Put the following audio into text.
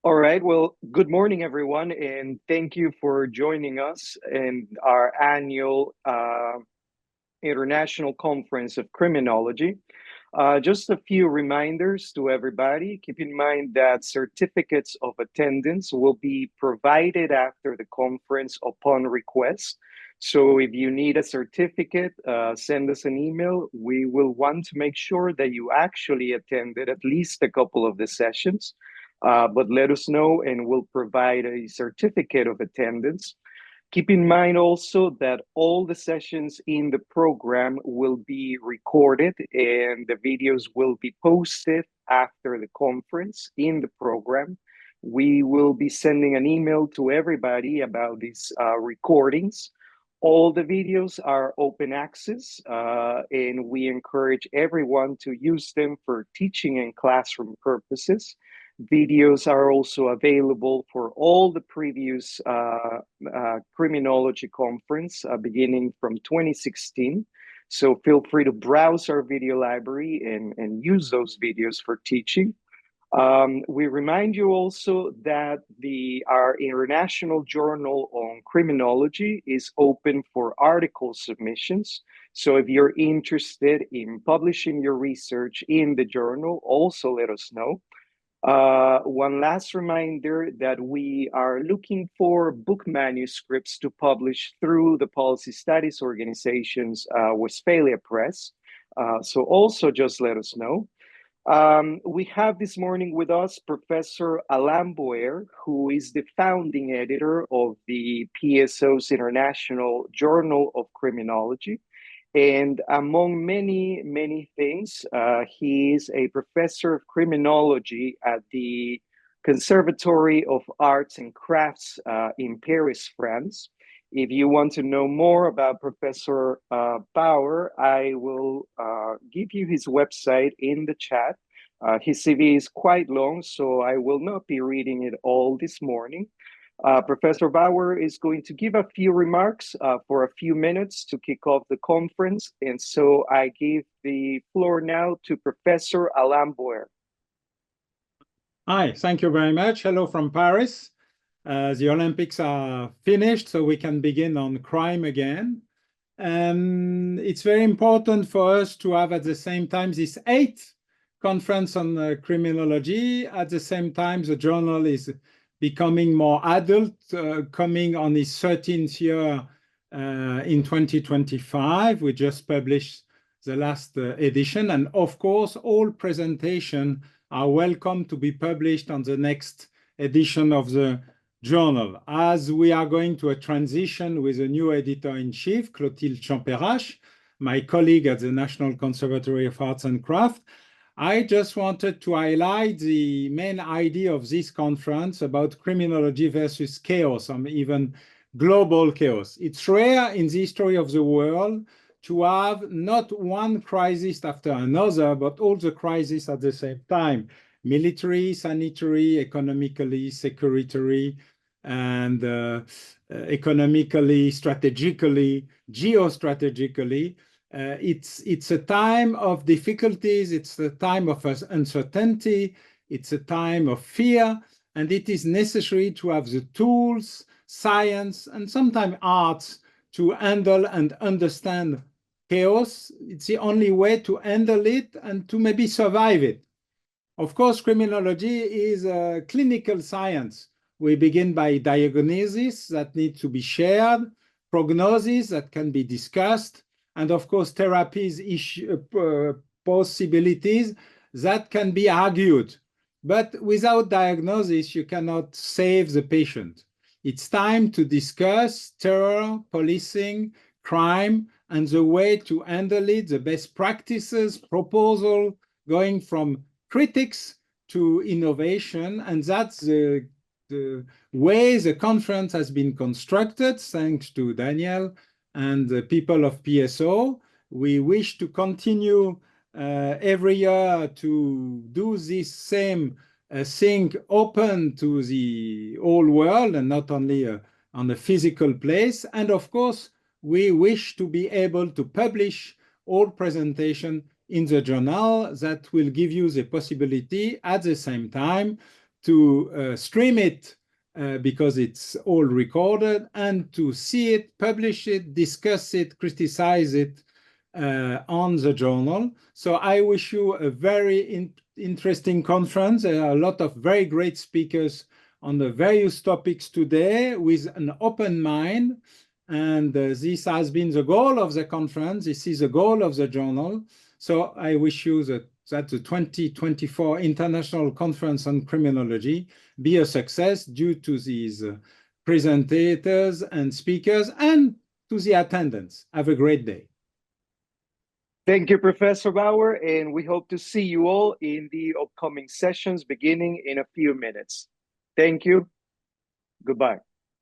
All right. Well, good morning, everyone, and thank you for joining us in our annual International Conference of Criminology. Just a few reminders to everybody. Keep in mind that certificates of attendance will be provided after the conference upon request. So if you need a certificate, send us an email. We will want to make sure that you actually attended at least a couple of the sessions. But let us know and we'll provide a certificate of attendance. Keep in mind also that all the sessions in the program will be recorded and the videos will be posted after the conference in the program. We will be sending an email to everybody about these recordings. All the videos are open access, and we encourage everyone to use them for teaching and classroom purposes. Videos are also available for all the previous criminology conference beginning from 2016. So feel free to browse our video library and use those videos for teaching. We remind you also that our international journal on criminology is open for article submissions. So if you're interested in publishing your research in the journal, also let us know. One last reminder that we are looking for book manuscripts to publish through the Policy Studies Organization's Westphalia Press. So also just let us know. We have this morning with us Professor Alain Boer, who is the founding editor of the PSO's International Journal of Criminology. And among many, many things, he is a professor of criminology at the Conservatory of Arts and Crafts in Paris, France. If you want to know more about Professor Bauer, I will give you his website in the chat. His CV is quite long, so I will not be reading it all this morning. Professor Bauer is going to give a few remarks for a few minutes to kick off the conference. And so I give the floor now to Professor Alain Boer. Hi, thank you very much. Hello from Paris. The Olympics are finished, so we can begin on crime again. It's very important for us to have at the same time this 8th conference on criminology. At the same time, the journal is becoming more adult, coming on its 13th year in 2025. We just published the last edition. And of course, all presentations are welcome to be published on the next edition of the journal. As we are going to a transition with a new editor-in-chief, Clotilde Champérache, my colleague at the National Conservatory of Arts and Crafts, I just wanted to highlight the main idea of this conference about criminology versus chaos, or even global chaos. It's rare in the history of the world to have not one crisis after another, but all the crises at the same time: military, sanitary, economically, security, and economically, strategically, geostrategically. It's a time of difficulties, it's a time of uncertainty, it's a time of fear, and it is necessary to have the tools, science, and sometimes arts to handle and understand chaos. It's the only way to handle it and to maybe survive it. Of course, criminology is a clinical science. We begin by diagnosis that need to be shared, prognosis that can be discussed, and of course, therapies possibilities that can be argued. But without diagnosis, you cannot save the patient. It's time to discuss terror, policing, crime, and the way to handle it, the best practices, proposal, going from critics to innovation. And that's the way the conference has been constructed, thanks to Daniel and the people of PSO. We wish to continue every year to do this same thing open to the whole world and not only on a physical place. And of course, we wish to be able to publish all presentation in the journal that will give you the possibility at the same time to stream it because it's all recorded, and to see it, publish it, discuss it, criticize it on the journal. So I wish you a very interesting conference. There are a lot of very great speakers on the various topics today with an open mind. And this has been the goal of the conference. This is the goal of the journal. So I wish you that the 2024 International Conference on Criminology be a success due to these presentators and speakers and to the attendance. Have a great day. Thank you, Professor Bauer, and we hope to see you all in the upcoming sessions beginning in a few minutes. Thank you. Goodbye.